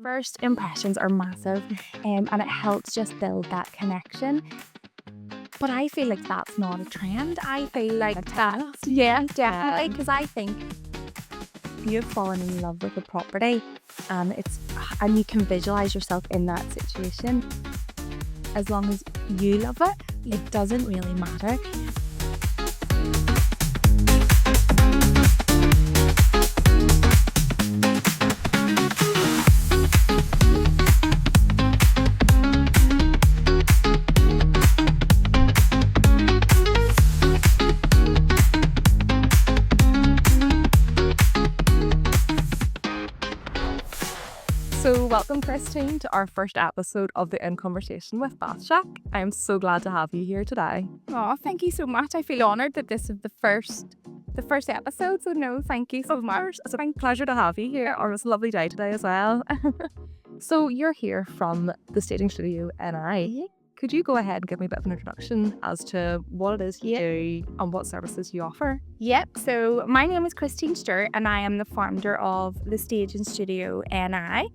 First impressions are massive, and it helps just build that connection. But I feel like that's not a trend. I feel like that's, yeah, definitely, because I think if you've fallen in love with a property and you can visualize yourself in that situation, as long as you love it, it doesn't really matter. So welcome, Christine, to our first episode of the Conversation with Bathshack. I am so glad to have you here today. Oh, thank you so much. I feel honoured that this is the first episode. So no, thank you so much. It's a pleasure to have you here. It's a lovely day today as well. So you're here from the staging studio NI. Could you go ahead and give me a bit of an introduction as to what it is you do and what services you offer? Yep. So my name is Christine Stewart and I am the founder of the Staging Studio NI.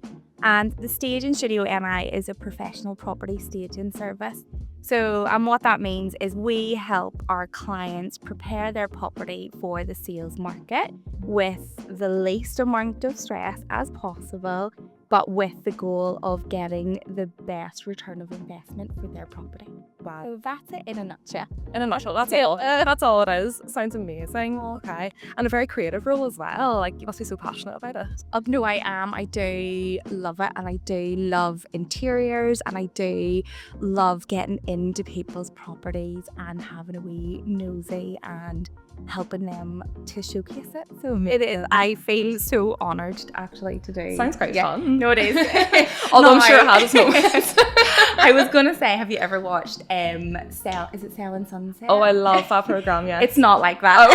And the Staging Studio NI is a professional property staging service. So what that means is we help our clients prepare their property for the sales market with the least amount of stress as possible, but with the goal of getting the best return of investment for their property. Wow. So that's it in a nutshell. In a nutshell, that's it. That's all it is. Sounds amazing. Okay. And a very creative role as well. Like, you must be so passionate about it. No, I am. I do love it, and I do love interiors, and I do love getting into people's properties and having a wee nosy and helping them to showcase it. So it is. I feel so honoured actually to do. Sounds quite fun. No, it is. Although I'm sure it has its moments. I was gonna say, have you ever watched is it Selling Sunset? Oh, I love that programme, yeah. It's not like that.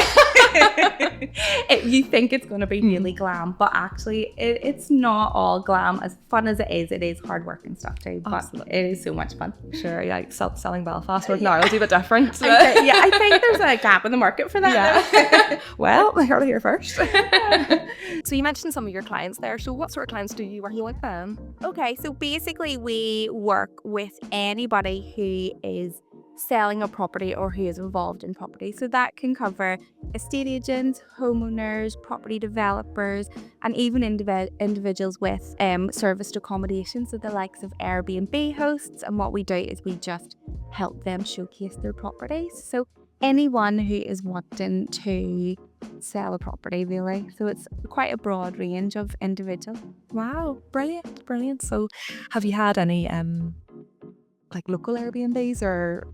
You think it's gonna be really glam, but actually it's not all glam. As fun as it is hard work and stuff too. But Absolutely. It is so much fun. Sure, yeah, selling Belfast right now is a bit different. I think there's a gap in the market for that. Yeah. Well, I heard it here first. So you mentioned some of your clients there. So what sort of clients do you work with then? Okay, so basically we work with anybody who is selling a property or who is involved in property. So that can cover estate agents, homeowners, property developers, and even individuals with serviced accommodation, so the likes of Airbnb hosts. And what we do is we just help them showcase their properties. So anyone who is wanting to sell a property, really. So it's quite a broad range of individuals. Wow, brilliant. So have you had any like local Airbnbs or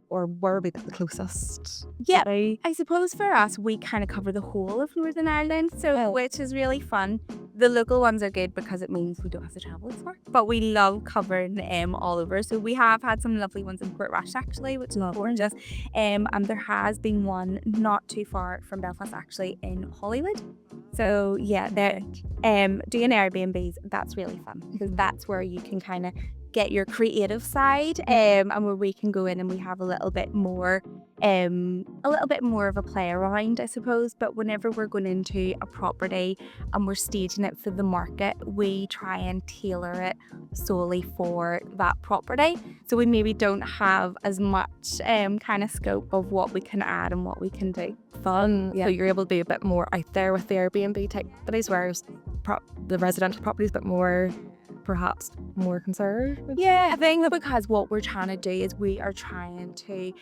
where would be the closest? Yeah, I suppose for us, we kind of cover the whole of Northern Ireland, which is really fun. The local ones are good because it means we don't have to travel as far, but we love covering all over. So we have had some lovely ones in Portrush actually, which is gorgeous. And there has been one not too far from Belfast actually in Hollywood. So yeah, they're doing Airbnbs. That's really fun because that's where you can kind of get your creative side and where we can go in and we have a little bit more of a play around, I suppose. But whenever we're going into a property and we're staging it for the market, we try and tailor it solely for that property. So we maybe don't have as much kind of scope of what we can add and what we can do. Fun. Yeah. So you're able to be a bit more out there with the Airbnb type properties, whereas the residential properties a bit more, perhaps more conservative? Yeah, I think because what we're trying to do is we are trying to,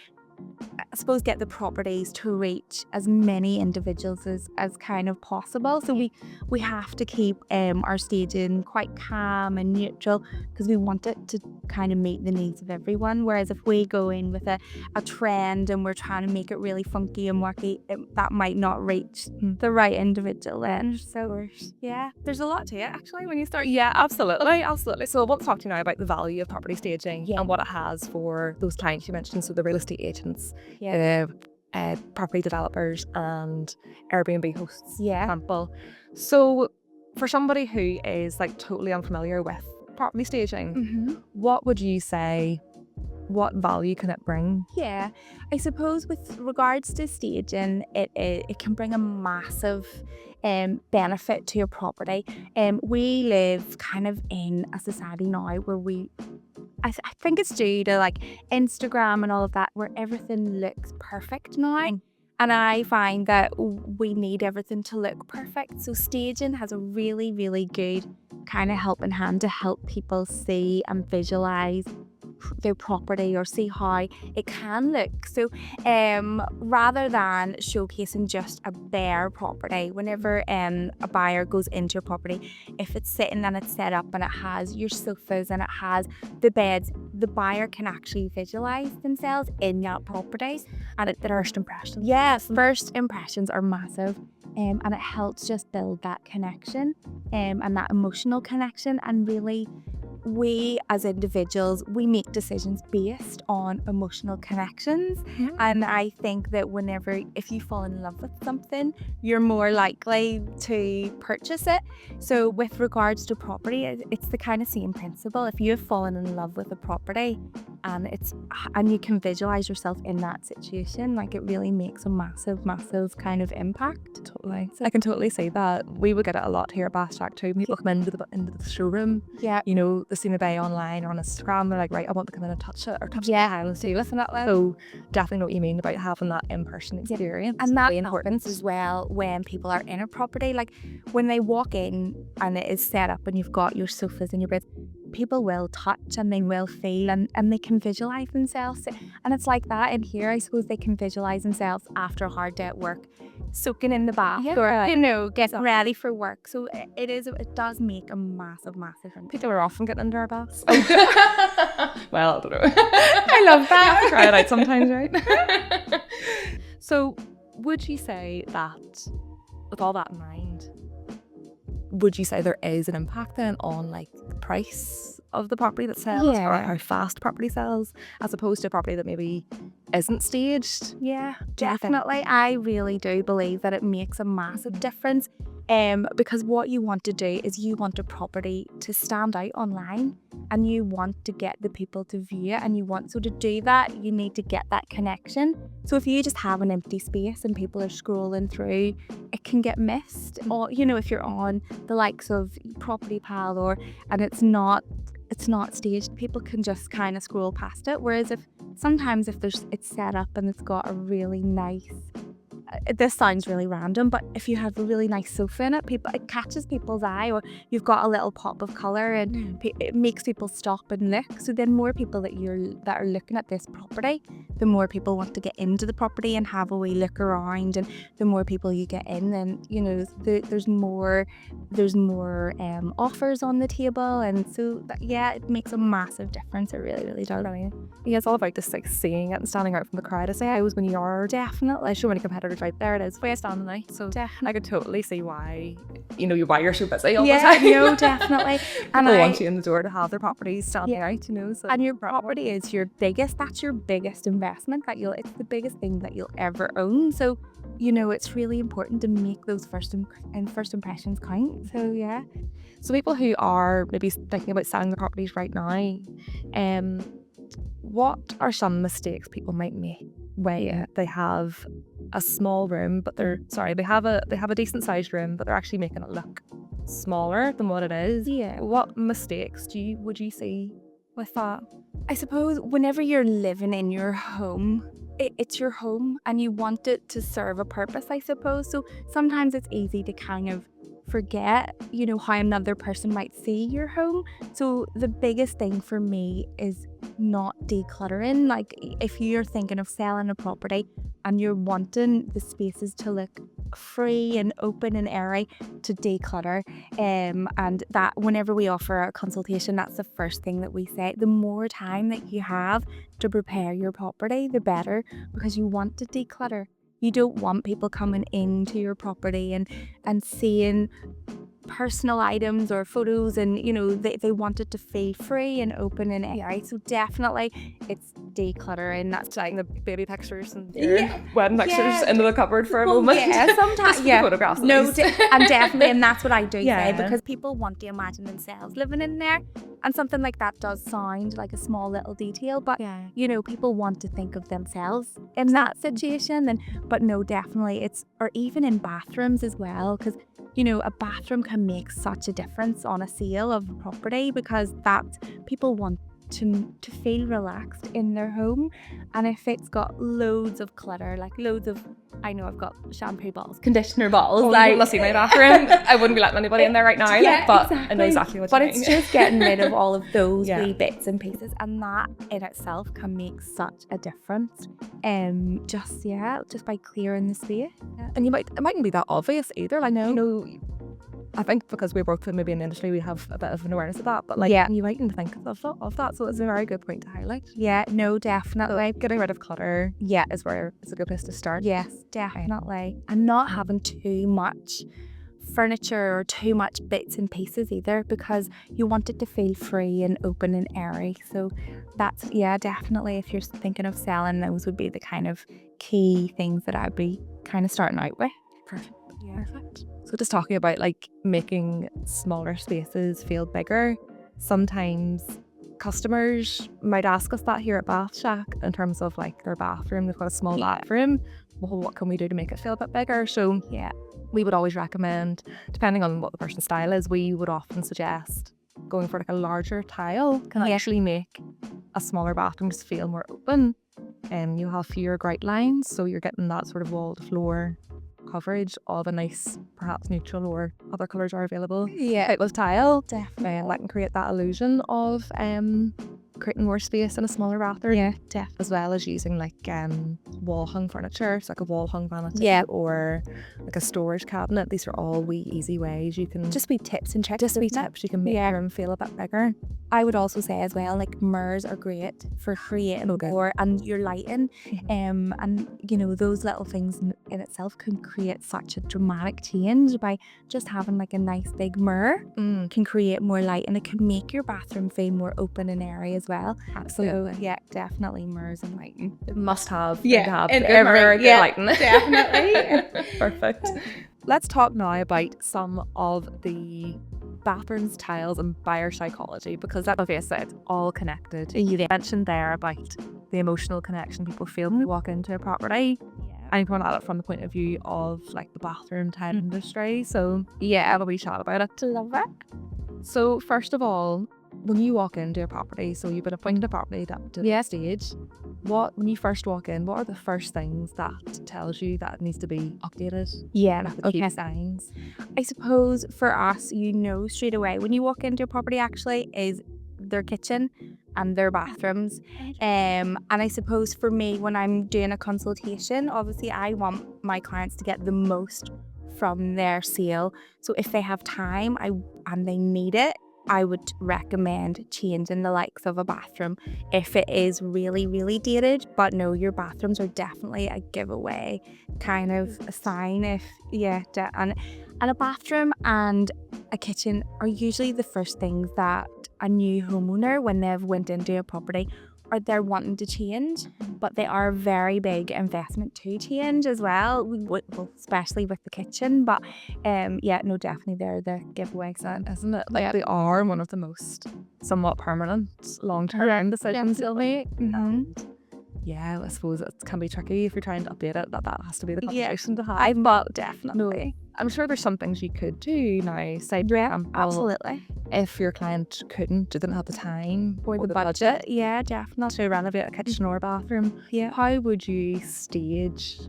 I suppose, get the properties to reach as many individuals as kind of possible. So we have to keep our staging quite calm and neutral because we want it to kind of meet the needs of everyone. Whereas if we go in with a trend and we're trying to make it really funky and wacky, that might not reach the right individual then. So yeah, there's a lot to it actually when you start. Yeah, absolutely. So I want to talk to you now about the value of property staging and what it has for those clients you mentioned. So the real estate agents, property developers and Airbnb hosts, for example. So for somebody who is like totally unfamiliar with property staging, what would you say what value can it bring? Yeah, I suppose with regards to staging, it can bring a massive benefit to your property. We live kind of in a society now where I think it's due to like Instagram and all of that, where everything looks perfect now. And I find that we need everything to look perfect. So staging has a really, really good kind of helping hand to help people see and visualize their property or see how it can look. So rather than showcasing just a bare property, whenever a buyer goes into your property, if it's sitting and it's set up and it has your sofas and it has the beds, the buyer can actually visualize themselves in that property. And it, First impression. yes, first impressions are massive. And it helps just build that connection and that emotional connection. And really, we as individuals, we make decisions based on emotional connections. And I think that if you fall in love with something, you're more likely to purchase it. So with regards to property, it's the kind of same principle. If you have fallen in love with a property and you can visualize yourself in that situation, like it really makes a massive, massive kind of impact. Totally. I can totally see that. We would get it a lot here at Bathshack too. People come into the showroom. Yeah. You know, they see me buy online or on Instagram. They're like, right, I want to come in and touch it or touch the tiles too. Listen that way. So definitely know what you mean about having that in-person experience. And that really important happens as well when people are in a property. Like when they walk in and it is set up and you've got your sofas and your beds, people will touch and they will feel and they can visualize themselves. And it's like that in here. I suppose they can visualize themselves after a hard day at work, soaking in the bath or, getting ready for work. So it does make a massive, massive difference. People are often getting under our baths. Well, I don't know. I love that. You have to try it out sometimes, right? So would you say that, with all that in mind, would you say there is an impact then on like the price of the property that sells or how fast property sells as opposed to a property that maybe isn't staged? Yeah, definitely. I really do believe that it makes a massive difference. Because what you want to do is you want a property to stand out online and you want to get the people to view it, and so to do that you need to get that connection. So if you just have an empty space and people are scrolling through, it can get missed. Or if you're on the likes of Property Pal and it's not staged, people can just kind of scroll past it. Whereas if it's set up and it's got a really nice, this sounds really random, but if you have a really nice sofa in it, it catches people's eye, or you've got a little pop of colour and it makes people stop and look. So then more people that are looking at this property, the more people want to get into the property and have a wee look around, and the more people you get in, then there's more offers on the table, and so it makes a massive difference. It really, really does. Yeah, it's all about just like seeing it and standing out from the crowd. I say I was when you are definitely so many competitors right there. It is where I stand tonight. So definitely. I could totally see why why you're so busy all the time. No, definitely. And I want you in the door to have their properties standing out, so. And your property is that's your biggest investment it's the biggest thing that you'll ever own. So it's really important to make those first impressions count. So yeah. So people who are maybe thinking about selling their properties right now, what are some mistakes people might make where they have a small room, but they have a decent sized room, but they're actually making it look smaller than what it is? Yeah. What mistakes would you see with that? I suppose whenever you're living in your home, it's your home and you want it to serve a purpose, I suppose. So sometimes it's easy to kind of forget, how another person might see your home. So the biggest thing for me is not decluttering. Like if you're thinking of selling a property and you're wanting the spaces to look free and open and airy, to declutter, and that whenever we offer a consultation, that's the first thing that we say. The more time that you have to prepare your property, the better, because you want to declutter. You don't want people coming into your property and seeing personal items or photos, and they want it to feel free and open and airy. So definitely it's decluttering. That's Taking the baby pictures and Yeah. wedding pictures Yeah. into the cupboard for a Well, moment. yeah, sometimes, Just for yeah. the photographs at No, least. and definitely, and that's what I do Yeah. say, because people want to imagine themselves living in there, and something like that does sound like a small little detail, but people want to think of themselves in that situation. But no, definitely or even in bathrooms as well, because a bathroom can make such a difference on a sale of a property, because that people want to feel relaxed in their home. And if it's got loads of clutter, like loads of, I know I've got shampoo bottles, conditioner bottles, You wouldn't see my bathroom. I wouldn't be letting anybody in there right now, but exactly. I know exactly what you mean. But it's just getting rid of all of those Yeah. wee bits and pieces, and that in itself can make such a difference. Just by clearing the space. And it mightn't be that obvious either. Like, I think because we're both maybe in the industry, we have a bit of an awareness of that. But you mightn't think of that. So it's a very good point to highlight. Yeah, no, definitely. Getting rid of clutter, is where it's a good place to start. Yes, definitely. And not having too much furniture or too much bits and pieces either, because you want it to feel free and open and airy. So that's, definitely, if you're thinking of selling, those would be the kind of key things that I'd be kind of starting out with. Perfect. So just talking about making smaller spaces feel bigger, sometimes customers might ask us that here at Bathshack in terms of their bathroom. They've got a small bathroom. Well, what can we do to make it feel a bit bigger? So we would always recommend, depending on what the person's style is, we would often suggest going for a larger tile can actually make a smaller bathroom just feel more open. You have fewer bright lines, so you're getting that sort of wall to floor coverage of a nice, perhaps neutral or other colours are available type of tile. Definitely. That can create that illusion of creating more space in a smaller bathroom. Yeah, definitely. As well as using wall hung furniture, so a wall hung vanity or a storage cabinet. These are all wee easy ways you can just wee tips and tricks. you can make your room feel a bit bigger. I would also say as well, mirrors are great for creating more, and your lighting, and those little things in itself can create such a dramatic change by just having a nice big mirror. Can create more light, and it can make your bathroom feel more open and airy as well. Absolutely. So definitely mirrors and lighting. Must have. Yeah, in everywhere. Yeah, lighting. Definitely. Perfect. Let's talk now about some of the bathrooms, tiles, and buyer psychology, because that obviously it's all connected. You mentioned there about the emotional connection people feel when they walk into a property. And you come at it from the point of view of the bathroom tile industry. So have a wee chat about it. Love it. So first of all, when you walk into a property, so you've been appointed a property to the stage, when you first walk in, what are the first things that tells you that it needs to be updated? Okay. Signs. I suppose for us, straight away when you walk into a property actually is their kitchen and their bathrooms. And I suppose for me, when I'm doing a consultation, obviously I want my clients to get the most from their sale. So if they have time and they need it, I would recommend changing the likes of a bathroom if it is really, really dated. But no, your bathrooms are definitely a giveaway kind of a sign. And a bathroom and a kitchen are usually the first things that a new homeowner, when they've went into a property, or they're wanting to change, but they are a very big investment to change as well, especially with the kitchen. But definitely they're the giveaway sign, isn't it? They are one of the most somewhat permanent long-term decisions you'll make. Yeah, I suppose it can be tricky if you're trying to update it, that has to be the conversation to have. But definitely. I'm sure there's some things you could do now. Say, absolutely. If your client didn't have the time or the budget, definitely, to renovate a kitchen or bathroom, how would you stage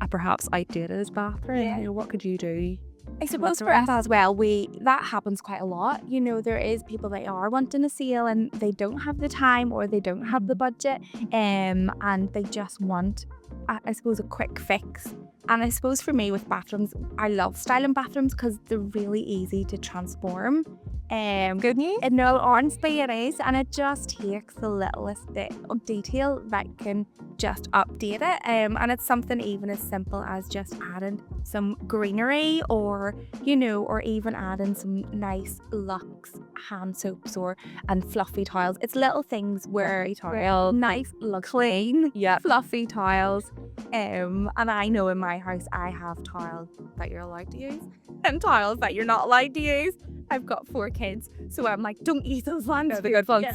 a perhaps outdated bathroom? What could you do? I suppose for us as well, that happens quite a lot. There is people that are wanting a sale and they don't have the time or they don't have the budget, and they just want, I suppose, a quick fix. And I suppose for me with bathrooms, I love styling bathrooms because they're really easy to transform. Good news? No, honestly it is, and it just takes the littlest bit of detail that can just update it. And it's something even as simple as just adding some greenery, or or even adding some nice luxe hand soaps and fluffy tiles. It's little things where nice, clean, fluffy tiles. And I know in my house I have tiles that you're allowed to use and tiles that you're not allowed to use. I've got 4 kids, so I'm like, don't use those ones. They're the good ones.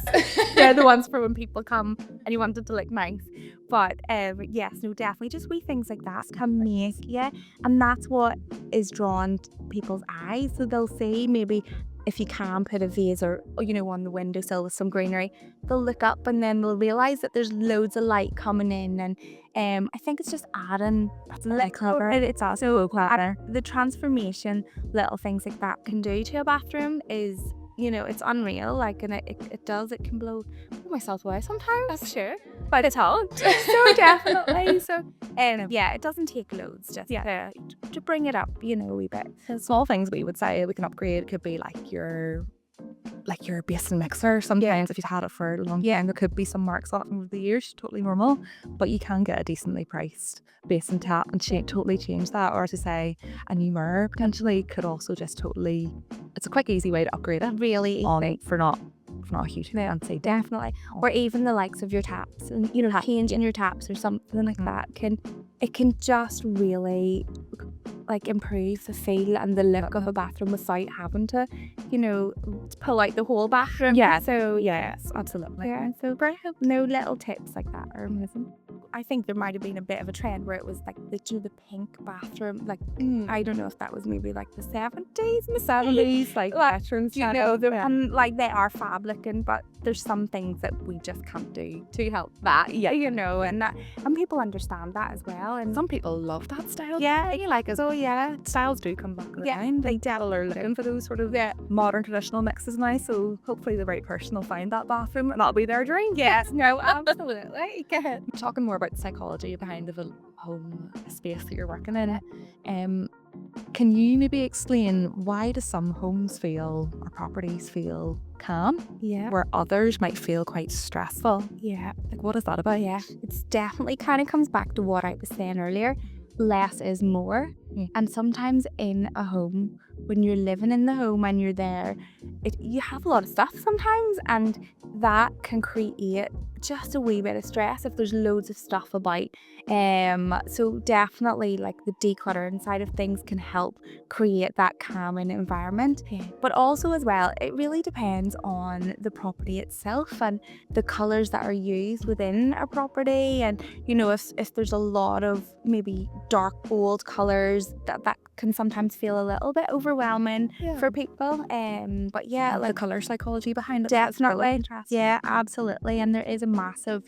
They're the ones for when people come and you want it to look nice. But yes, no, definitely just wee things like that can make, and that's what is drawn to people's eyes. So they'll see maybe if you can put a vase or on the windowsill with some greenery, they'll look up and then they'll realise that there's loads of light coming in. And I think it's just adding, that's really clever. It's also clever. The transformation little things like that can do to a bathroom is, it's unreal. Like, and it can blow myself away sometimes. That's sure. But it's hot. So definitely. So, it doesn't take loads just to bring it up, a wee bit. Small things we would say we can upgrade could be like your basin mixer. Sometimes if you've had it for a long time, there could be some marks on it over the years. Totally normal, but you can get a decently priced basin tap and totally change that. Or to say a new mirror potentially could also just totally. It's a quick, easy way to upgrade it. Really easy. For not a huge fancy. Definitely. Or even the likes of your taps, and changing your taps or something like that can just really improve the feel and the look of a bathroom without having to pull out the whole bathroom. So yes, absolutely. So brilliant. No, little tips like that are amazing. I think there might have been a bit of a trend where it was like the pink bathroom. I don't know if that was maybe like the 70s, like veterans, and like they are fab looking, but there's some things that we just can't do to help that. And people understand that as well. And some people love that style. You like it. So styles do come back around. They People are looking for those sort of modern traditional mixes now. So hopefully the right person will find that bathroom, and that'll be their dream. Yes, no, absolutely. Talking more about the psychology behind of a home space that you're working in, can you maybe explain why do some homes feel or properties feel calm where others might feel quite stressful? Like, what is that about? It's definitely kind of comes back to what I was saying earlier. Less is more. And sometimes in a home, when you're living in the home and you're there, you have a lot of stuff sometimes, and that can create just a wee bit of stress if there's loads of stuff about. So definitely the decluttering side of things can help create that calming environment. But also as well, it really depends on the property itself and the colours that are used within a property. And if there's a lot of maybe dark bold colours, that can sometimes feel a little bit overwhelming for people. But the colour psychology behind it. Definitely. Yeah, absolutely. And there is a massive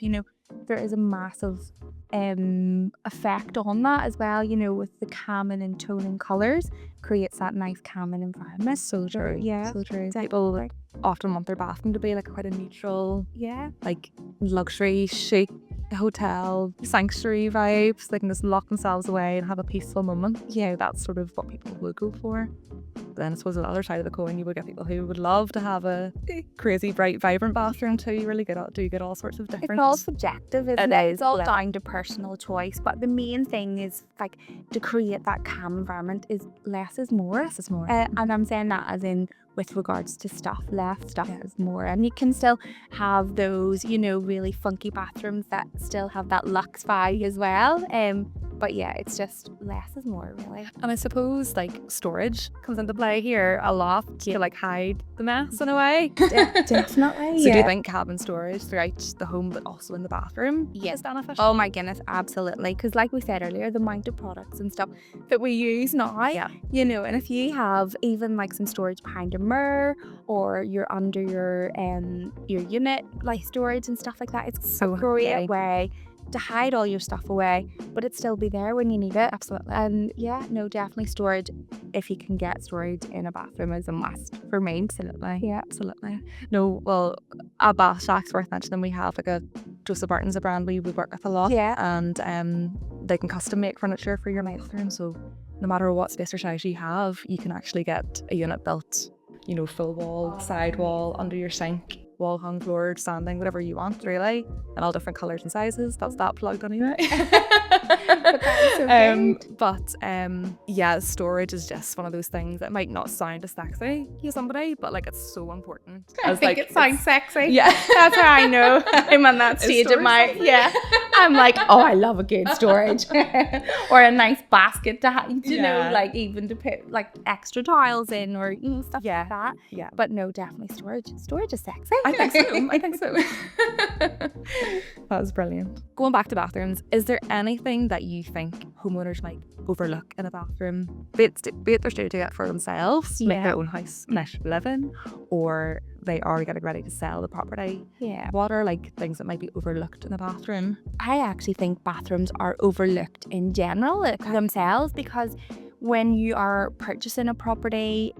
effect on that as well, with the calming and toning colours creates that nice calming environment. So true. So true. People often want their bathroom to be quite a neutral, luxury chic hotel sanctuary vibes. They can just lock themselves away and have a peaceful moment. That's sort of what people will go for. Then I suppose on the other side of the coin, you would get people who would love to have a crazy, bright, vibrant bathroom too. You really get all sorts of different. It's all subjective, isn't it? It's all down to personal choice. But the main thing is to create that calm environment is less is more. Less is more. And I'm saying that as in with regards to stuff. Less stuff is more. And you can still have those, really funky bathrooms that still have that luxe vibe as well. But it's just less is more, really. And I suppose storage comes into play here a lot to hide the mess in a way. Definitely. So do you think having storage throughout the home but also in the bathroom is beneficial? Oh my goodness, absolutely. Because like we said earlier, the amount of products and stuff that we use now, and if you have even some storage behind your mirror or you're under your unit storage and stuff like that, it's so a great way to hide all your stuff away, but it still be there when you need it. Absolutely. And definitely storage, if you can get storage in a bathroom, is a must for me. Absolutely. Yeah, absolutely. No, well, at Bathshack's worth mentioning, we have a Joseph Barton's a brand we work with a lot. And they can custom make furniture for your bathroom, so no matter what space or size you have, you can actually get a unit built full wall, side wall, under your sink, wall hung floor, standing, whatever you want, really, and all different colours and sizes. That's that plug anyway. But that is so good. Yeah, storage is just one of those things that might not sound as sexy to somebody, but like it's so important. I think it sounds sexy. Yeah. That's how I know I'm on that stage of my, I'm like, oh, I love a good storage. Or a nice basket to have, like even to put like extra tiles in or stuff like that. Yeah. But no, definitely storage. Storage is sexy. I think so. That was brilliant. Going back to bathrooms, is there anything that you think homeowners might overlook in a bathroom? Be it they're doing it for themselves, make their own house nice to live in, or they are getting ready to sell the property. Yeah. What are like things that might be overlooked in a bathroom? I actually think bathrooms are overlooked in general themselves, because when you are purchasing a property,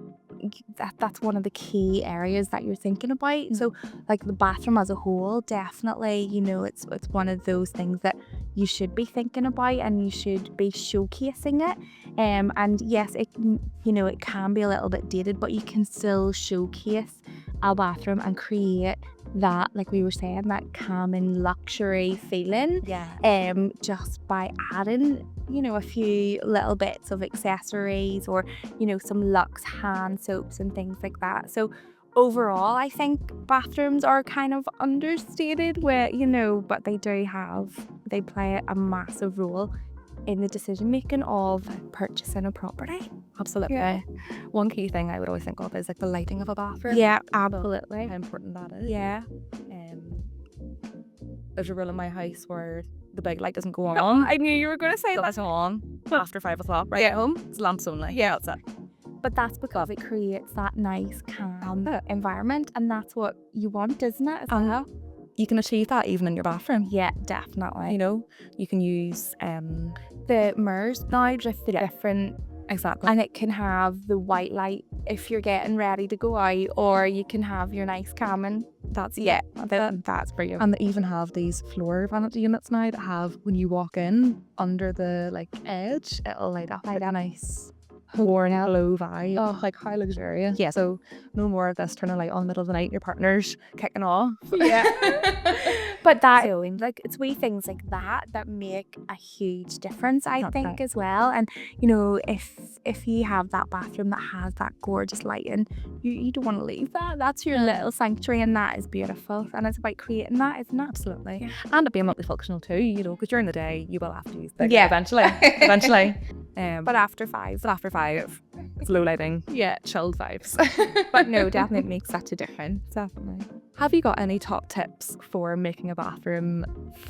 that's one of the key areas that you're thinking about. So like the bathroom as a whole, definitely, it's one of those things that you should be thinking about and you should be showcasing it. And yes, it can be a little bit dated, but you can still showcase a bathroom and create that, like we were saying, that calming luxury feeling. Just by adding a few little bits of accessories or some luxe hand soaps and things like that. So overall, I think bathrooms are kind of understated, where but they play a massive role in the decision making of purchasing a property. Absolutely. One key thing I would always think of is like the lighting of a bathroom. Yeah, absolutely. How important that is. Yeah. There's a rule in my house where the big light doesn't go on. I knew you were going to say that. It's on after 5 o'clock. Right at home, it's lamps only. Yeah, that's it. But that's because it creates that nice, calm environment, and that's what you want, isn't it? You can achieve that even in your bathroom. Yeah, definitely. You can use the mirrors now, just the different. Exactly. And it can have the white light if you're getting ready to go out, or you can have your nice calming. That's brilliant. And they even have these floor vanity units now that have, when you walk in, under the like edge, it'll light up like a nice worn out low vibe. Oh, like how luxurious. Yeah, so no more of this turning a light on in the middle of the night and your partner's kicking off. Yeah. But it's wee things like that make a huge difference, I think, as well. And if you have that bathroom that has that gorgeous lighting, you don't want to leave that. That's your little sanctuary, and that is beautiful. And it's about creating that, isn't it? Absolutely. Yeah. And it being multifunctional too, because during the day you will have to use things eventually. But after 5. It's low lighting. Yeah. Chilled vibes. But no, definitely makes such a difference. Definitely. Have you got any top tips for making a bathroom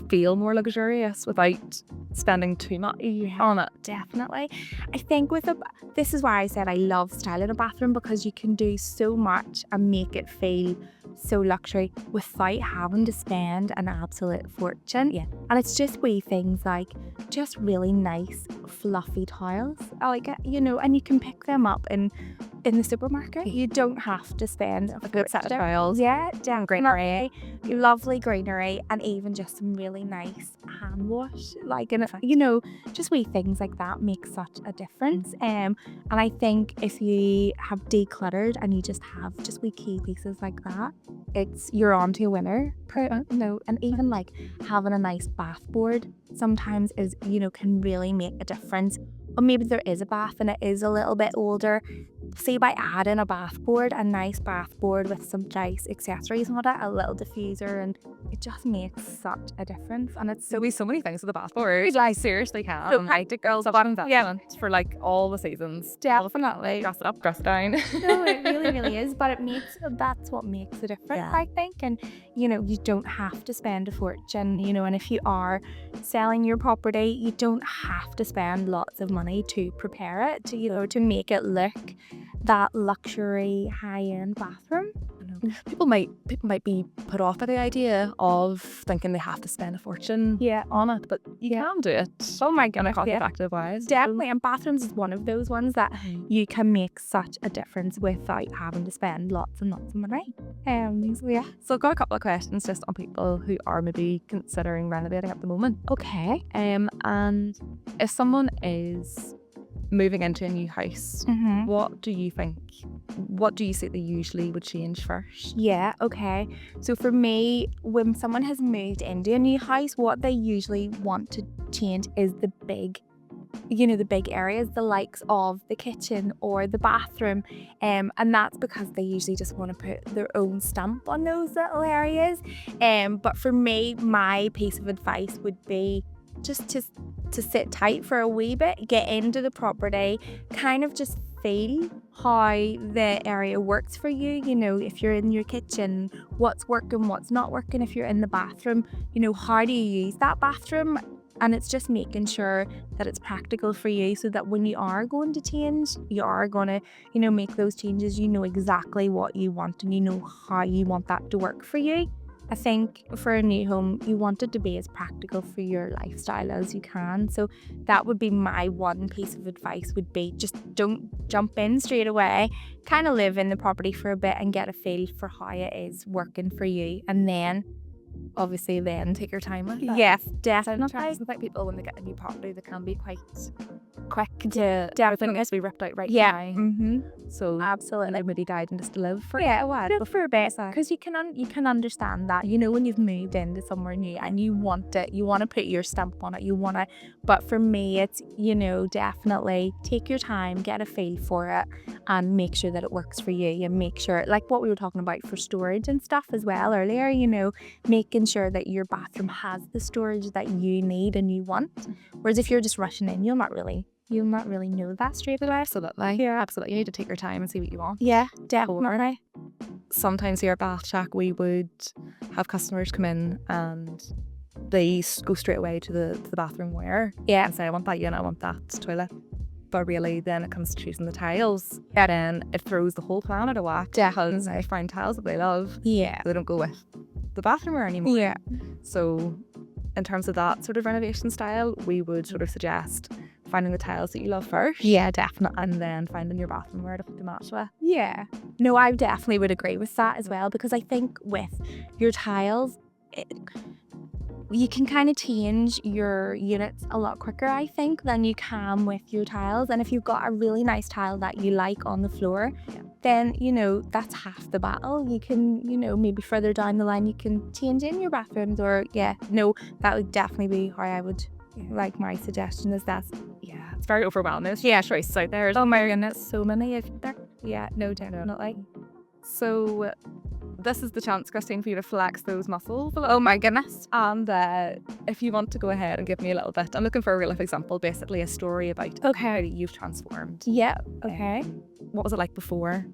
feel more luxurious without spending too much on it? Definitely. I think this is why I said I love styling a bathroom, because you can do so much and make it feel so luxury without having to spend an absolute fortune. Yeah. And it's just wee things like just really nice fluffy tiles. I like it, and you can pick them up in the supermarket. You don't have to spend a good set of tiles. Yeah, greenery, lovely greenery, and even just some really nice hand wash. Just wee things like that make such a difference. And I think if you have decluttered and you just have just wee key pieces like that, you're on to a winner. And even like having a nice bath board sometimes can really make a difference. Or maybe there is a bath and it is a little bit older. See, by adding a nice bath board with some nice accessories on it, a little diffuser, and it just makes such a difference. And it's so many things with the bath board. I seriously can. So hectic, girls. For like all the seasons. Definitely. Dress it up, dress it down. No, it really, really is. But that's what makes a difference, I think. And you don't have to spend a fortune. And if you are selling your property, you don't have to spend lots of money to prepare it, to make it look that luxury high-end bathroom. People might be put off by the idea of thinking they have to spend a fortune on it, but you can do it. Oh my goodness, cost effective wise. Definitely, and bathrooms is one of those ones that you can make such a difference without having to spend lots and lots of money. So I've got a couple of questions just on people who are maybe considering renovating at the moment. Okay. And if someone is moving into a new house, Mm-hmm. what do you see they usually would change first? Yeah, okay. So for me, when someone has moved into a new house, what they usually want to change is the big areas, the likes of the kitchen or the bathroom. And that's because they usually just want to put their own stamp on those little areas. But for me, my piece of advice would be just to sit tight for a wee bit, get into the property, kind of just feel how the area works for you. If you're in your kitchen, what's working, what's not working. If you're in the bathroom, how do you use that bathroom? And it's just making sure that it's practical for you, so that when you are going to change, you are going to, make those changes. You know exactly what you want and you know how you want that to work for you. I think for a new home, you want it to be as practical for your lifestyle as you can. So that would be my one piece of advice, would be just don't jump in straight away. Kind of live in the property for a bit and get a feel for how it is working for you. And then obviously then Take your time with that. yes, Sometimes definitely. I think people, when they get a new property, they can be quite quick to everything has to be ripped out right Yeah. now. So Absolutely. everybody died and just to live for Yeah, live for a bit, because you can understand that, when you've moved into somewhere new and you want to put your stamp on it, but for me it's, definitely take your time, get a feel for it, and make sure that it works for you, and make sure, like what we were talking about for storage and stuff as well earlier, making sure that your bathroom has the storage that you need and you want. Whereas if you're just rushing in, you'll not really know that straight away. Absolutely. Yeah. Absolutely. You need to take your time and see what you want. Yeah, definitely. Sometimes here at Bathshack, we would have customers come in and they go straight away to the bathroom wear and say, I want that unit, I want that toilet. But really, then it comes to choosing the tiles. Yeah. Then it throws the whole plan out of whack. Because they find tiles that they love. Yeah. They don't go with the bathroom wear anymore. Yeah. So in terms of that sort of renovation style, we would sort of suggest finding the tiles that you love first. Yeah, definitely. And then finding your bathroom wear to put the match with. Yeah. No, I definitely would agree with that as well, because I think with your tiles, you can kind of change your units a lot quicker, I think, than you can with your tiles. And if you've got a really nice tile that you like on the floor, then, that's half the battle. You can, maybe further down the line, you can change in your bathrooms, or, that would definitely be how I would, like, my suggestion is that. Yeah, it's very overwhelming. There's choices out there. Oh my goodness, so many out there. Yeah, no, definitely. So this is the chance, Christine, for you to flex those muscles. Oh my goodness. And if you want to go ahead and give me a little bit, I'm looking for a real life example, basically a story about how you've transformed. Yeah, okay. What was it like before?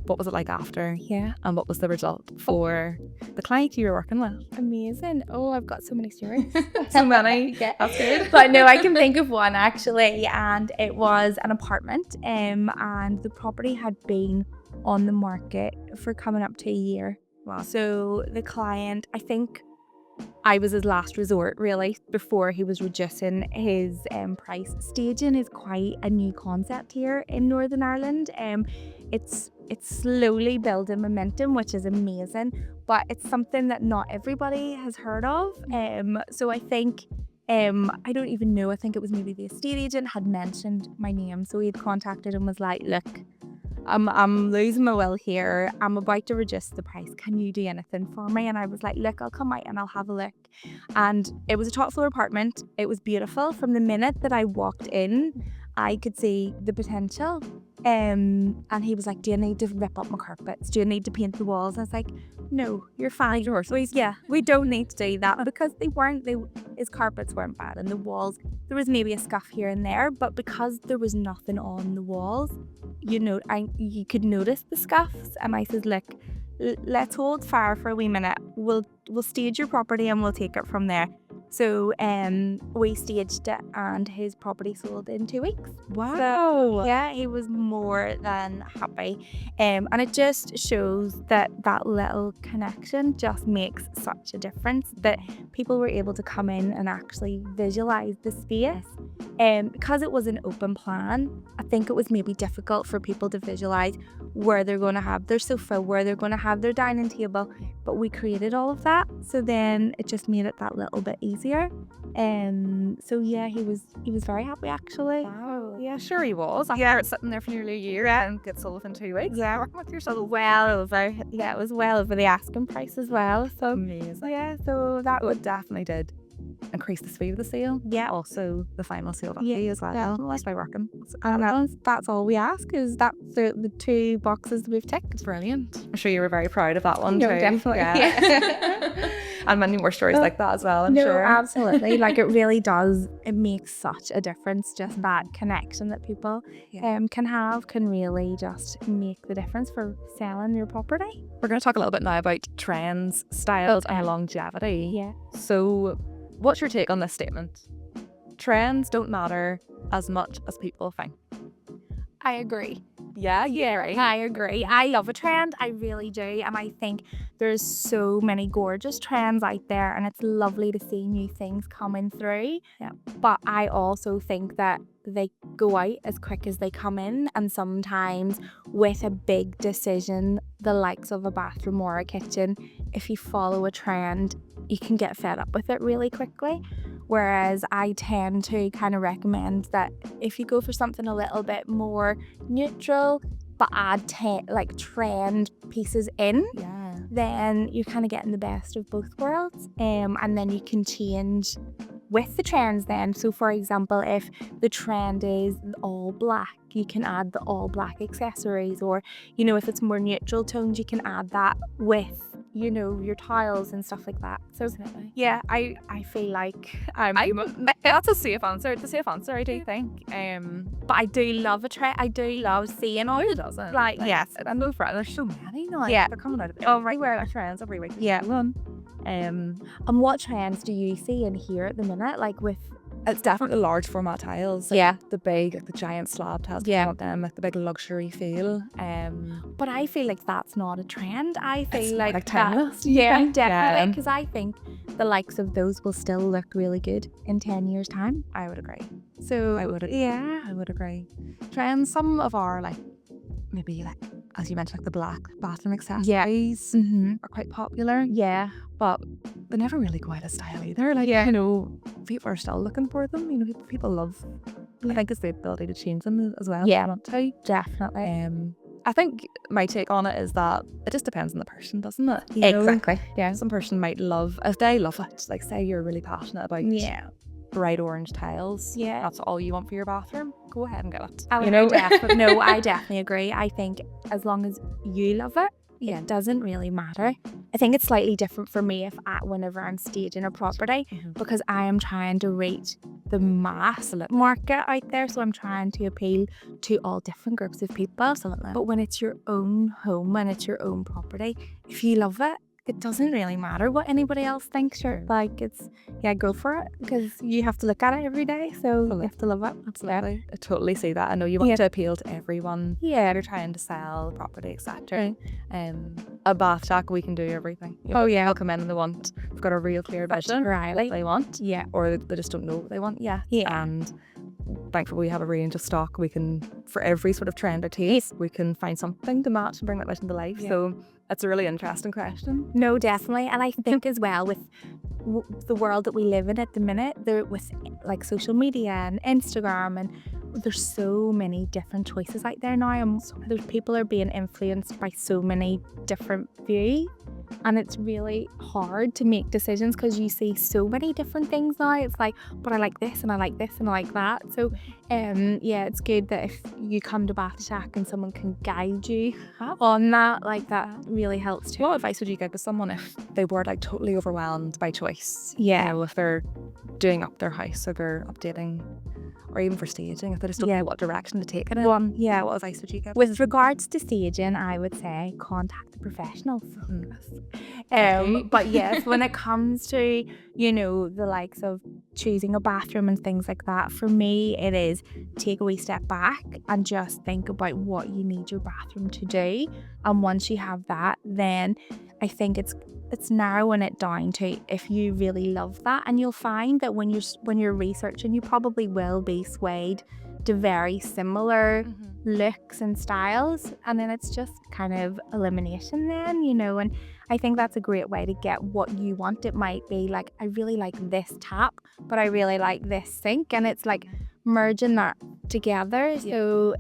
What was it like after? Yeah. And what was the result for the client you were working with? Amazing. Oh, I've got so many stories. So many. Yeah, that's good. But no, I can think of one actually, and it was an apartment, and the property had been on the market for coming up to a year. Wow. So the client, I think I was his last resort really, before he was reducing his price. Staging is quite a new concept here in Northern Ireland. It's slowly building momentum, which is amazing, but it's something that not everybody has heard of. So I think I don't even know, I think it was maybe the estate agent had mentioned my name, so he had contacted and was like, look, I'm losing my will here. I'm about to reduce the price. Can you do anything for me? And I was like, look, I'll come out and I'll have a look. And it was a top floor apartment. It was beautiful. From the minute that I walked in, I could see the potential. And he was like, do you need to rip up my carpets? Do you need to paint the walls? I was like, no, you're fine. We don't need to do that, because his carpets weren't bad, and the walls, there was maybe a scuff here and there, but because there was nothing on the walls, you could notice the scuffs. And I said, look, let's hold fire for a wee minute. We'll stage your property and we'll take it from there. So we staged it, and his property sold in 2 weeks. Wow. So, yeah, he was more than happy. And it just shows that little connection just makes such a difference, that people were able to come in and actually visualize the space. Because it was an open plan, I think it was maybe difficult for people to visualize where they're going to have their sofa, where they're going to have their dining table, but we created all of that. So then it just made it that little bit easier. easier. So yeah, he was very happy actually. Wow. Yeah, sure he was. Yeah, it's sitting there for nearly a year and gets sold within 2 weeks. Yeah, Working with yourself. it was well over the asking price as well. So Amazing. yeah, so that It definitely did increase the speed of the sale. Yeah. Also the final sale of that Yeah, fee as well. definitely. Just by working. and that's all we ask is that the 2 boxes that we've ticked. It's brilliant. I'm sure you were very proud of that one No, too. definitely. Yeah. And many more stories like that as well, I'm No, sure. absolutely. Like it really does. It makes such a difference. Just that connection that people can really just make the difference for selling your property. We're going to talk a little bit now about trends, styles, and longevity. Yeah. So, what's your take on this statement? Trends don't matter as much as people think. I agree. Yeah, right. I agree. I love a trend. I really do. And I think there's so many gorgeous trends out there and it's lovely to see new things coming through. Yeah. But I also think that they go out as quick as they come in, and sometimes with a big decision, the likes of a bathroom or a kitchen, if you follow a trend, you can get fed up with it really quickly. Whereas I tend to kind of recommend that if you go for something a little bit more neutral, but add trend pieces in, Yeah. then you're kind of getting the best of both worlds. And then you can change with the trends then. So for example, if the trend is all black, you can add the all black accessories, or if it's more neutral tones, you can add that with your tiles and stuff like that. So yeah, I feel like that's a safe answer. It's a safe answer, I do think. but I do love a trend. I do love seeing all. Who doesn't? Like, yes. And those there's so many now. Yeah. They're coming out of Everywhere. trends every week. Yeah. One. And what trends do you see and hear at the minute? Like with It's definitely large format tiles. The big, the giant slab tiles. Yeah. Them with the big luxury feel. But I feel like that's not a trend. I feel It's like timeless. Yeah, definitely. Because I think the likes of those will still look really good in 10 years' time. I would agree. So I would agree. Trends, some of our maybe as you mentioned, the black bathroom accessories are quite popular. Yeah. But they never really go out of style either. People are still looking for them. People love. I think it's the ability to change them as well. Yeah. Not to. Definitely. I think my take on it is that it just depends on the person, doesn't it? Exactly. Yeah. Some person might love, if they love it, like say you're really passionate about bright orange tiles. Yeah. That's all you want for your bathroom. Go ahead and get it. I definitely agree. I think as long as you love it, it doesn't really matter. I think it's slightly different for me whenever I'm staging a property, because I am trying to reach the mass market out there. So I'm trying to appeal to all different groups of people. Absolutely. But when it's your own home and it's your own property, if you love it, it doesn't really matter what anybody else thinks. Sure. Go for it, because you have to look at it every day. So you have to love it. Absolutely. I totally see that. I know you want to appeal to everyone. Yeah. You're trying to sell property, etc. A Bathshack, we can do everything. They'll come in and we've got a real clear vision. Right. What they want. Yeah. Or they just don't know what they want. Yeah. And thankfully we have a range of stock. We can, for every sort of trend or taste, we can find something to match and bring that vision to life. Yeah. So it's a really interesting question. No, definitely. And I think as well with the world that we live in at the minute, with social media and Instagram, and there's so many different choices out there now, and people are being influenced by so many different views, and it's really hard to make decisions because you see so many different things now. It's like, but I like this and I like this and I like that. So it's good that if you come to Bathshack and someone can guide you on that, that really helps too. What advice would you give to someone if they were totally overwhelmed by choice? Yeah. If they're doing up their house or they're updating, or even for staging, if they just don't know what direction to take it in. What advice would you give? With regards to staging, I would say contact the professionals. But yes, when it comes to, the likes of choosing a bathroom and things like that, for me, it is take a wee step back and just think about what you need your bathroom to do. And once you have that, then I think it's narrowing it down to if you really love that, and you'll find that when you're researching, you probably will be swayed to very similar looks and styles, and then it's just kind of elimination then, and I think that's a great way to get what you want. It might be like, I really like this tap, but I really like this sink, and it's like merging that together. So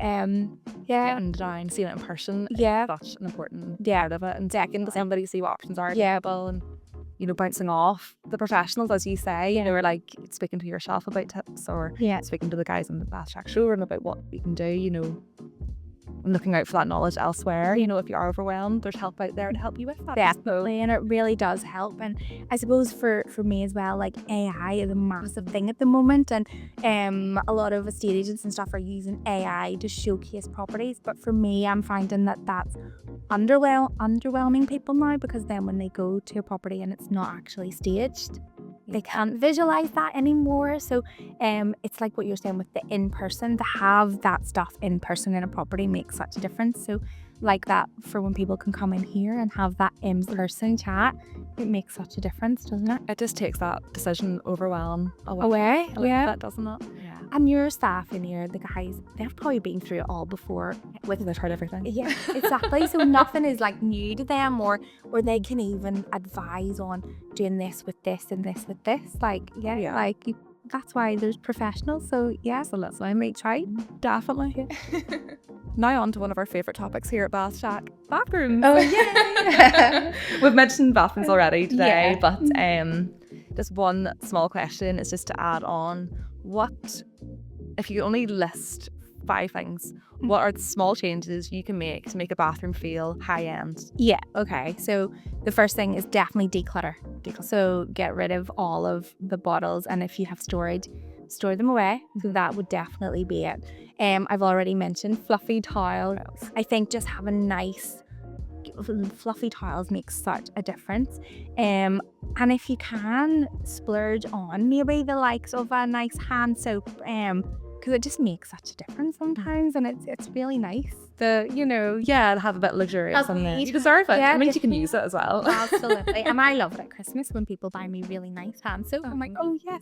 Getting down, seeing it in person is such an important part of it. And second, somebody to see what options are available, and bouncing off the professionals, as you say, or like speaking to yourself about tips, or speaking to the guys in the Bathshack showroom about what we can do, and looking out for that knowledge elsewhere. If you are overwhelmed, there's help out there to help you with that. Definitely, and it really does help. And I suppose for me as well, like AI is a massive thing at the moment, and a lot of estate agents and stuff are using AI to showcase properties. But for me, I'm finding that that's underwhelming people now, because then when they go to a property and it's not actually staged, they can't visualize that anymore. So it's like what you're saying with the in-person, to have that stuff in person in a property makes such a difference. So like that, for when people can come in here and have that in-person chat, it makes such a difference, doesn't it? It just takes that decision overwhelm away. That, doesn't it? Yeah. And your staff in here, the guys, they've probably been through it all before. They've heard everything. Yeah, exactly. So nothing is like new to them, or they can even advise on doing this with this and this with this. Like, that's why there's professionals. So that's why I make try. Definitely. Now on to one of our favourite topics here at Bathshack, bathrooms. Oh yeah. We've mentioned bathrooms already today, but just one small question is just to add on, what, if you only list 5 things, what are the small changes you can make to make a bathroom feel high-end? Yeah, okay. So the first thing is definitely declutter. So get rid of all of the bottles, and if you have storage, store them away. So that would definitely be it. I've already mentioned fluffy towels. I think just having nice fluffy towels makes such a difference. And if you can, splurge on maybe the likes of a nice hand soap, because it just makes such a difference sometimes, and it's really nice. To have a bit luxurious on there. You deserve it. It means you can use it as well. Absolutely. And I love it at Christmas when people buy me really nice hand soap. I'm like, oh yes.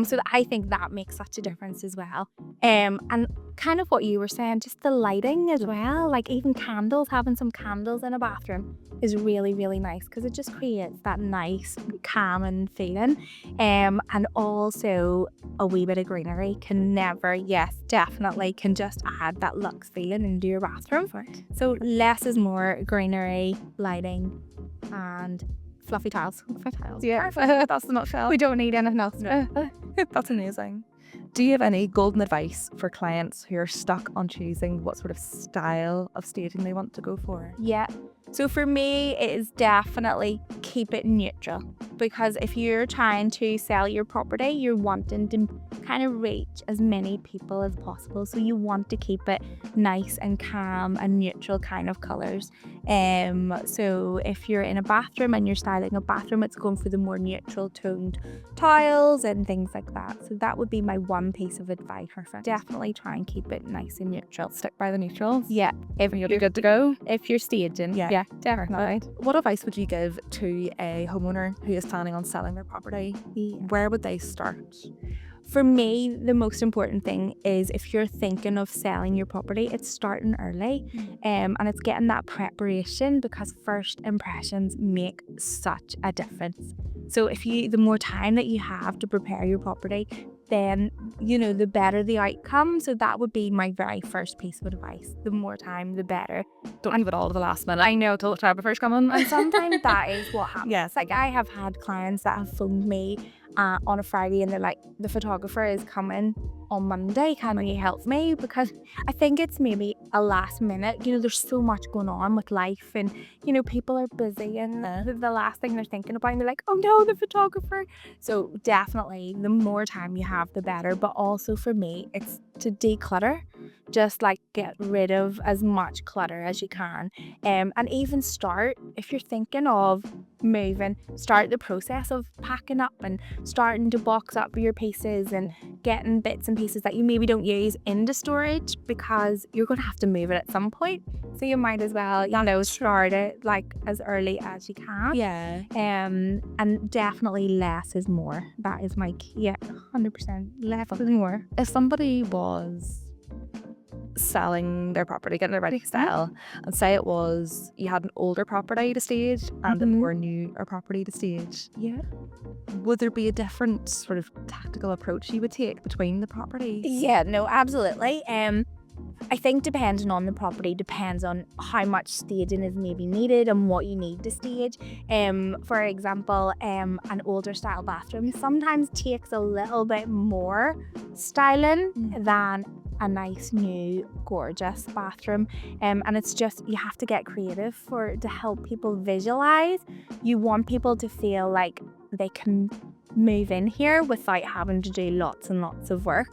So I think that makes such a difference as well. And kind of what you were saying, just the lighting as well, like even candles, having some candles in a bathroom is really, really nice, because it just creates that nice calming feeling. And also a wee bit of greenery can definitely can just add that luxe feeling into your bathroom. So less is more: greenery, lighting, and fluffy tiles. Yeah, that's the nutshell. We don't need anything else. No. That's amazing. Do you have any golden advice for clients who are stuck on choosing what sort of style of staging they want to go for? Yeah. So for me, it is definitely keep it neutral, because if you're trying to sell your property, you're wanting to kind of reach as many people as possible. So you want to keep it nice and calm and neutral kind of colours. So if you're in a bathroom and you're styling a bathroom, it's going for the more neutral toned tiles and things like that. So that would be my one piece of advice. Perfect. Definitely try and keep it nice and neutral. Stick by the neutrals. Yeah. If you're good to go. If you're staging. Yeah, definitely. What advice would you give to a homeowner who is planning on selling their property? Where would they start? For me, the most important thing is, if you're thinking of selling your property, it's starting early, and it's getting that preparation, because first impressions make such a difference. So the more time that you have to prepare your property, then the better the outcome. So that would be my very first piece of advice: the more time, the better. Don't leave it all to the last minute. I know, till the photographer's coming. And sometimes that is what happens. Yes. Like, I have had clients that have phoned me on a Friday, and they're like, the photographer is coming on Monday, can you help me? Because I think it's maybe a last minute, there's so much going on with life, and people are busy, and the last thing they're thinking about, and they're like, oh no, the photographer. So definitely the more time you have, the better. But also for me, it's to declutter. Just like get rid of as much clutter as you can, and even start, if you're thinking of moving, start the process of packing up and starting to box up your pieces and getting bits and pieces that you maybe don't use into storage, because you're going to have to move it at some point. So you might as well start it like as early as you can. And definitely less is more. That is my key. 100% less is more. If somebody was selling their property, getting it ready to sell, and say it was you had an older property to stage and a more newer property to stage, Yeah. would there be a different sort of tactical approach you would take between the properties? Yeah, no, absolutely. I think depending on the property depends on how much staging is maybe needed and what you need to stage. For example, an older style bathroom sometimes takes a little bit more styling than a nice new gorgeous bathroom. And it's just, you have to get creative to help people visualize. You want people to feel like they can move in here without having to do lots and lots of work.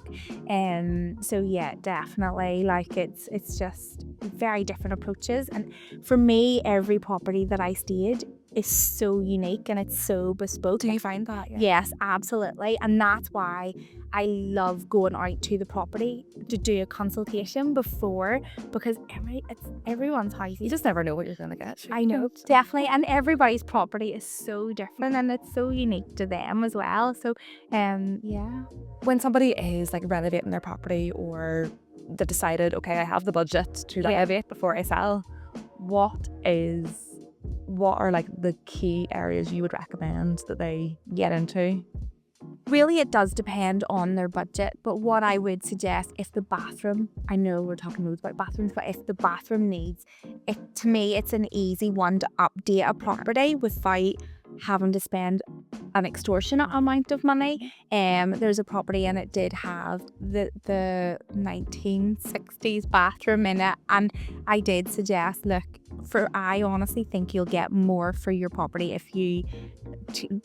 So yeah, definitely, like it's just very different approaches. And for me, every property that I stage is so unique and it's so bespoke. Do you find that? Yeah. Yes, absolutely. And that's why I love going out to the property to do a consultation before, because it's everyone's house. You just never know what you're going to get. I know, definitely. And everybody's property is so different and it's so unique to them as well. So, yeah. When somebody is like renovating their property, or they've decided, okay, I have the budget to renovate before I sell, what are like the key areas you would recommend that they get into? Really, it does depend on their budget, but what I would suggest, if the bathroom, I know we're talking loads about bathrooms, but if the bathroom needs it, to me, it's an easy one to update a property without having to spend an extortionate amount of money. There's a property and it did have the 1960s bathroom in it, and I did suggest, look, I honestly think you'll get more for your property if you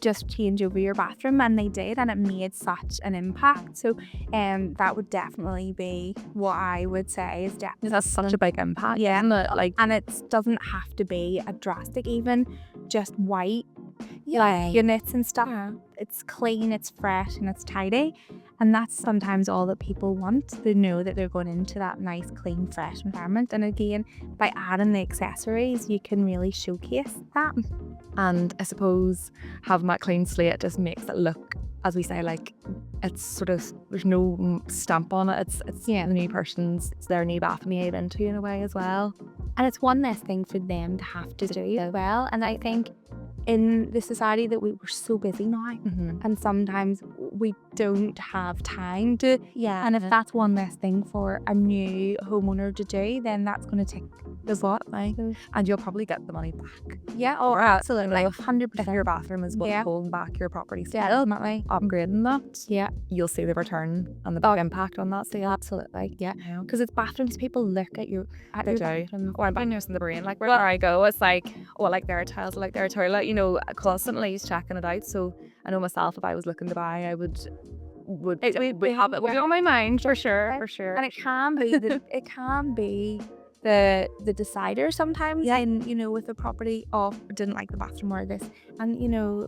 just change over your bathroom, and they did, and it made such an impact. So that would definitely be what I would say is definitely. That's such a big impact. Yeah, and it doesn't have to be a drastic, even just white units and stuff. Yeah. It's clean, it's fresh, and it's tidy, and that's sometimes all that people want. They know that they're going into that nice, clean, fresh environment, and again, by adding the accessories, you can really showcase that. And I suppose having that clean slate just makes it look, as we say, like it's sort of, there's no stamp on it. It's the new person's, it's their new bath made into in a way as well. And it's one less thing for them to have to do as well. And I think in the society that we're so busy now, and sometimes we don't have time to, and if that's one less thing for a new homeowner to do, then that's going to take a lot, and you'll probably get the money back. Yeah, or absolutely, 100%. If your bathroom is what's holding back your property still, definitely upgrading that, you'll see the return and the big impact on that sale. Absolutely, because it's bathrooms, people look at your bathroom. I'm back in the brain, like wherever I go, it's like, oh, I like their tiles, I like their toilet, constantly checking it out. So I know myself, if I was looking to buy, I would have it on my mind for sure. And it can be the decider sometimes. And with a property, didn't like the bathroom or this, and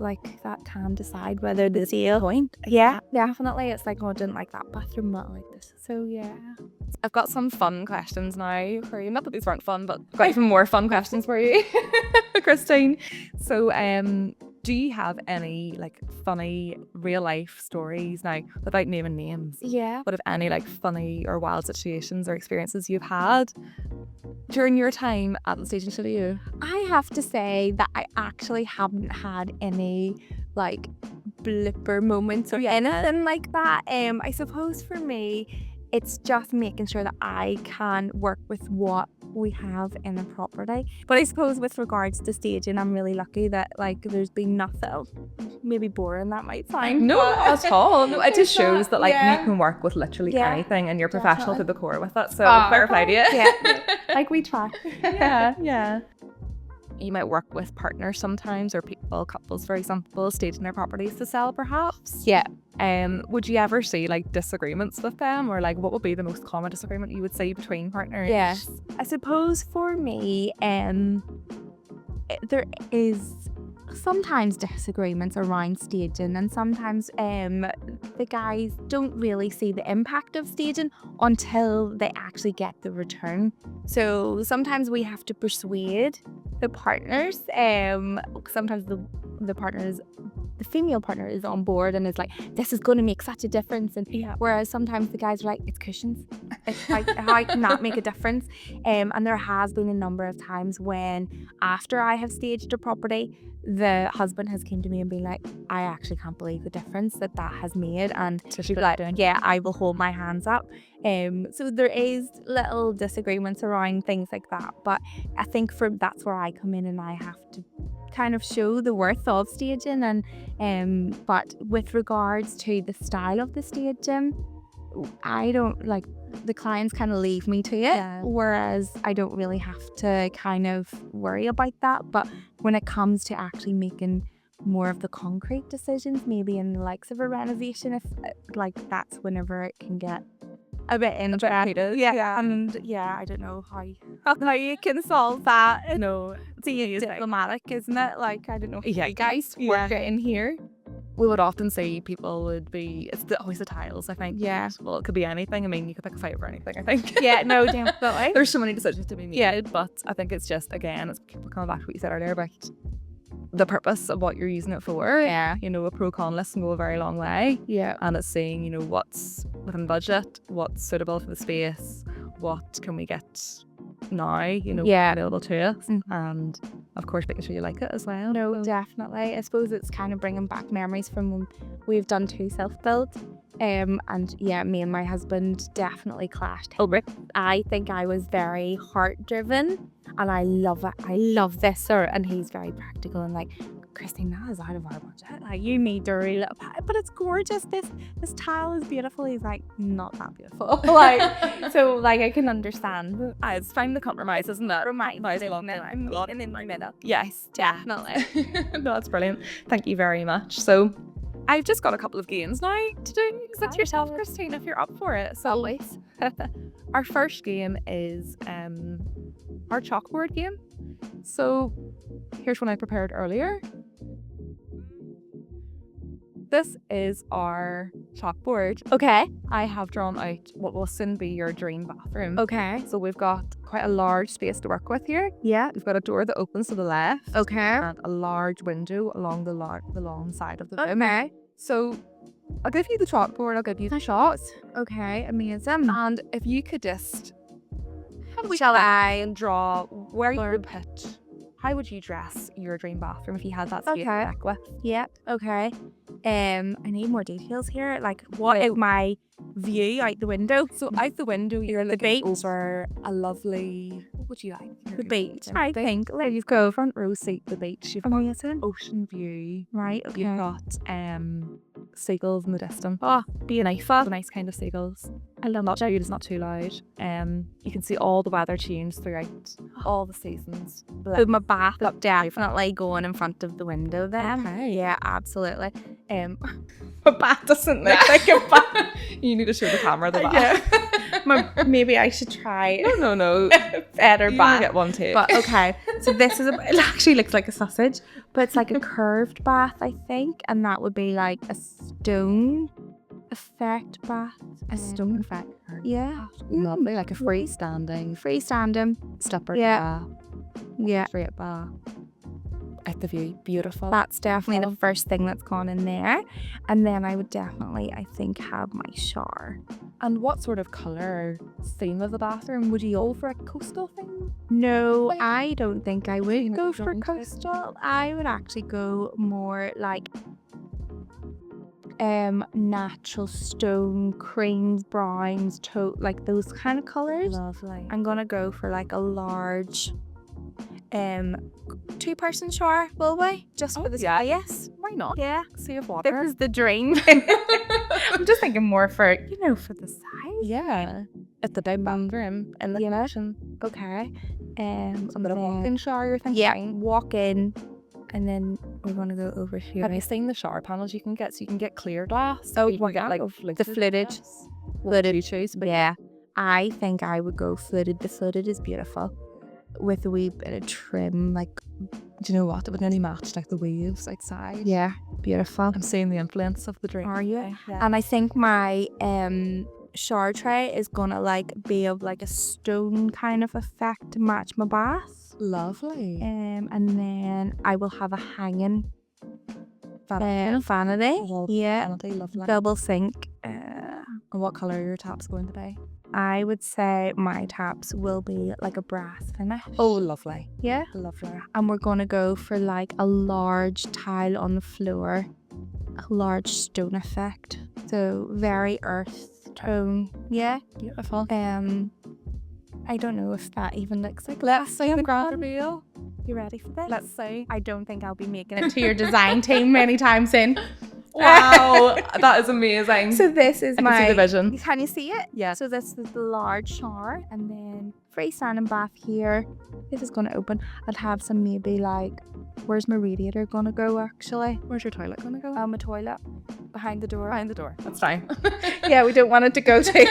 like that can decide whether the sale point. Yeah, definitely. It's like, didn't like that bathroom, not like this. So yeah. I've got some fun questions now for you. Not that these weren't fun, but I've got even more fun questions for you, Christine. So, do you have any like funny real life stories, now without naming names? Yeah. But of any like funny or wild situations or experiences you've had during your time at the staging studio? I have to say that I actually haven't had any like blipper moments or anything like that. I suppose for me, it's just making sure that I can work with what we have in a property. But I suppose with regards to staging, I'm really lucky that like there's been nothing, maybe boring that might sound. No, not at all. No, it just shows that like you can work with literally anything, and you're professional to the core with it. So fair play to you. Yeah, like we try. Yeah. You might work with partners sometimes, or couples, for example, staging their properties to sell, perhaps. Yeah. Would you ever see like disagreements with them, or like what would be the most common disagreement you would see between partners? Yes, I suppose for me, there is sometimes disagreements around staging, and sometimes the guys don't really see the impact of staging until they actually get the return. So sometimes we have to persuade the partners. Sometimes the partners the female partner is on board and is like, this is going to make such a difference. And whereas sometimes the guys are like, it's cushions. It's like, how can that make a difference? And there has been a number of times when after I have staged a property, the husband has came to me and been like, I actually can't believe the difference that has made. And she's like, yeah, I will hold my hands up. So there is little disagreements around things like that. But I think that's where I come in, and I have to kind of show the worth of staging. And but with regards to the style of the staging, I don't like, the clients kind of leave me to it, whereas I don't really have to kind of worry about that. But when it comes to actually making more of the concrete decisions, maybe in the likes of a renovation, if like, that's whenever it can get a bit interactive. And I don't know how you can solve that. No, it's diplomatic, isn't it? Like, I don't know. You guys work it in here. We would often say people would be, always the tiles, I think. Yeah. Well, it could be anything. I mean, you could pick a fight for anything, I think. Yeah, no, definitely. There's so many decisions to be made, but I think it's just, again, it's coming back to what you said earlier about the purpose of what you're using it for. Yeah. You know, a pro-con list can go a very long way. Yeah. And it's saying, you know, what's within budget, what's suitable for the space, what can we get now, you know, available to us, and of course making sure you like it as well. No, definitely. I suppose it's kind of bringing back memories from when we've done 2 self-builds, and me and my husband definitely clashed. I think I was very heart-driven, and I love it. I love this, sir, and he's very practical and like, Christine, that is out of our budget. Like, you need to really look, but it's gorgeous. This tile is beautiful. He's like, not that beautiful. Like, so like, I can understand. It's find the compromise, isn't it? I'm in my middle. Yes, definitely. No, that's brilliant. Thank you very much. So I've just got a couple of games now to do. Is yourself, Christine, if you're up for it? So always. Our first game is our chalkboard game. So here's one I prepared earlier. This is our chalkboard. Okay. I have drawn out what will soon be your dream bathroom. Okay. So we've got quite a large space to work with here. Yeah. We've got a door that opens to the left. Okay. And a large window along the long side of the room. Okay. So I'll give you the chalkboard, I'll give you the shots. Okay, amazing. And if you could just Shall I draw where you would put, how would you dress your dream bathroom if you had that space to work with? Yeah, okay. I need more details here. Like, what is my view out the window? So out the window, you're the looking beach over a lovely, what would you like? The beach, I think. There you go, front row seat, the beach. You've got amazing ocean view. Right, okay. You've got seagulls in the distance. Oh, be a nice kind of seagulls. I love that. It's not too loud. You can see all the weather change throughout all the seasons. So my bath up definitely going in front of the window then. Okay. Yeah, absolutely. My bath doesn't look like a bath. You need to show the camera the bath. Yeah. Maybe I should try. No. Better you bath. Get one take. But okay, so this is it actually looks like a sausage, but it's like a curved bath, I think, and that would be like a stone effect bath. A stone effect. Yeah. Lovely, like a freestanding slipper. Yeah. Bath. Yeah. Straight bath. At the view, beautiful. That's definitely the first thing that's gone in there. And then I would definitely, I think, have my shower. And what sort of colour theme of the bathroom? Would you go for a coastal thing? No, I don't think I would go for coastal. I would actually go more like natural stone, creams, browns, like those kind of colours. Lovely. I'm gonna go for like a large 2-person shower, will we? Just for the yes. Why not? Yeah. Save water. This is the dream. I'm just thinking more for, for the size. Yeah. At the down bathroom in the kitchen. Okay. A bit of walk-in shower, you're thinking? Yeah, walk in. And then we're going to go over here. Have you seen the shower panels you can get? So you can get clear glass. Oh, you can get like the fluted. Fluted you choose. But yeah, I think I would go fluted. The fluted is beautiful. With a wee bit of trim, like, do you know what? It would nearly match like the waves outside. Yeah, beautiful. I'm seeing the influence of the dream. Are you? Yeah. And I think my shower tray is gonna like be of like a stone kind of effect to match my bath. Lovely. And then I will have a hanging vanity. Yeah. Vanity, lovely. Double sink. And what colour are your taps going to be? I would say my taps will be like a brass finish. Oh, lovely. Yeah. Lovely. And we're going to go for like a large tile on the floor, a large stone effect. So very earth tone. Yeah. Beautiful. I don't know if that even looks like. Let's see the grand reveal. You ready for this? Let's see. I don't think I'll be making it to your design team many times in. Wow, that is amazing. So this is I can see the vision. Can you see it? Yeah. So this is the large shower, and then freestanding bath here. This is going to open. I'd have some maybe like, where's my radiator going to go actually? Where's your toilet going to go? My toilet behind the door. Behind the door. That's fine. Yeah, we don't want it to go too.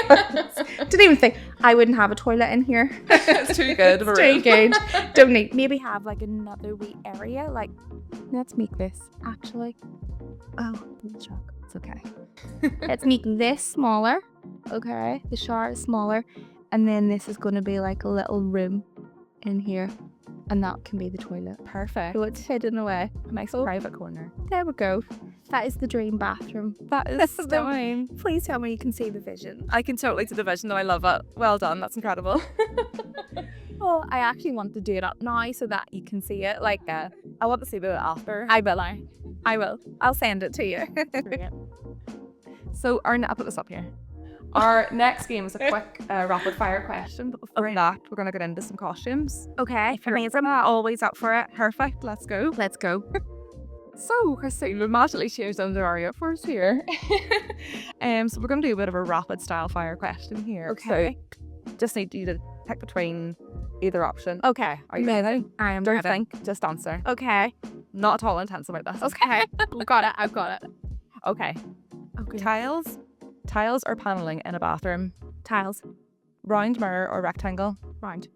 Didn't even think I wouldn't have a toilet in here. It's too good. It's too good. Don't need. Maybe have like another wee area. Like, let's make this actually. Oh, shock. It's okay. Let's make this smaller. Okay, the shower is smaller, and then this is going to be like a little room in here, and that can be the toilet. Perfect. So it's hidden away. A nice private corner. There we go. That is the dream bathroom. That is stunning. Please tell me you can see the vision. I can totally see the vision though. I love it. Well done. That's incredible. Well, I actually want to do it up now so that you can see it. Like, I want to see the after. I will. I'll send it to you. So I'll put this up here. Our next game is a quick rapid fire question, but before that, we're going to get into some costumes. Okay. Amazing. Always up for it. Perfect. Let's go. Let's go. So, Christine, we've magically changed under our earphones here. So we're going to do a bit of a rapid style fire question here. Okay. So, just need you to pick between either option. Okay. Are you ready? I am Don't ready. think. Just answer. Okay. Not at all intense about this. Okay. I've got it. Okay. Okay. Tiles or paneling in a bathroom? Tiles. Round mirror or rectangle? Round.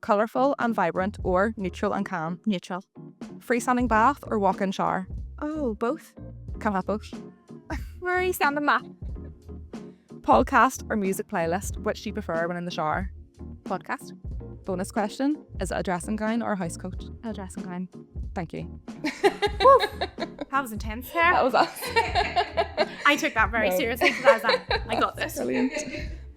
Colourful and vibrant or neutral and calm? Neutral. Freestanding bath or walk-in shower? Oh, both. Can have both. Where are you standing map? Podcast or music playlist? Which do you prefer when in the shower? Podcast. Bonus question. Is it a dressing gown or a house coat? A dressing gown. Thank you. That was intense here. That was us. I took that very seriously because I was like, I got this. Brilliant.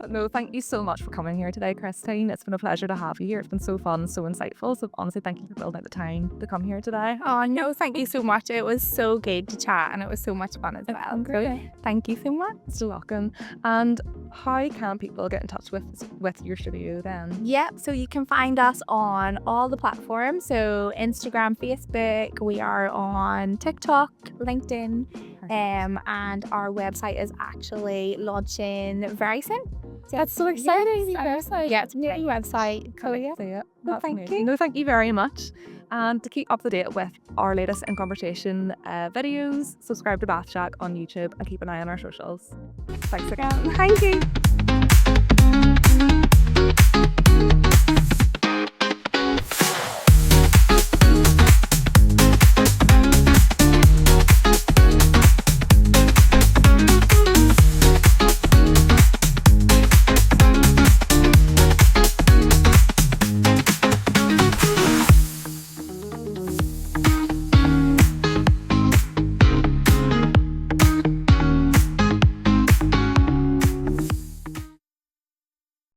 No, thank you so much for coming here today, Christine. It's been a pleasure to have you here. It's been so fun, so insightful. So honestly, thank you for building out the time to come here today. Oh, no, thank you so much. It was so good to chat and it was so much fun as well. Great. Thank you so much. Still welcome. And how can people get in touch with your studio then? Yep, so you can find us on all the platforms. So Instagram, Facebook, we are on TikTok, LinkedIn, and our website is actually launching very soon. That's so exciting. Yeah, it's a new website. Cool, yeah. See it. That's thank amazing. you. No, thank you very much. And to keep up to date with our latest In Conversation videos, subscribe to Bathshack on YouTube and keep an eye on our socials. Thanks again. Thank you.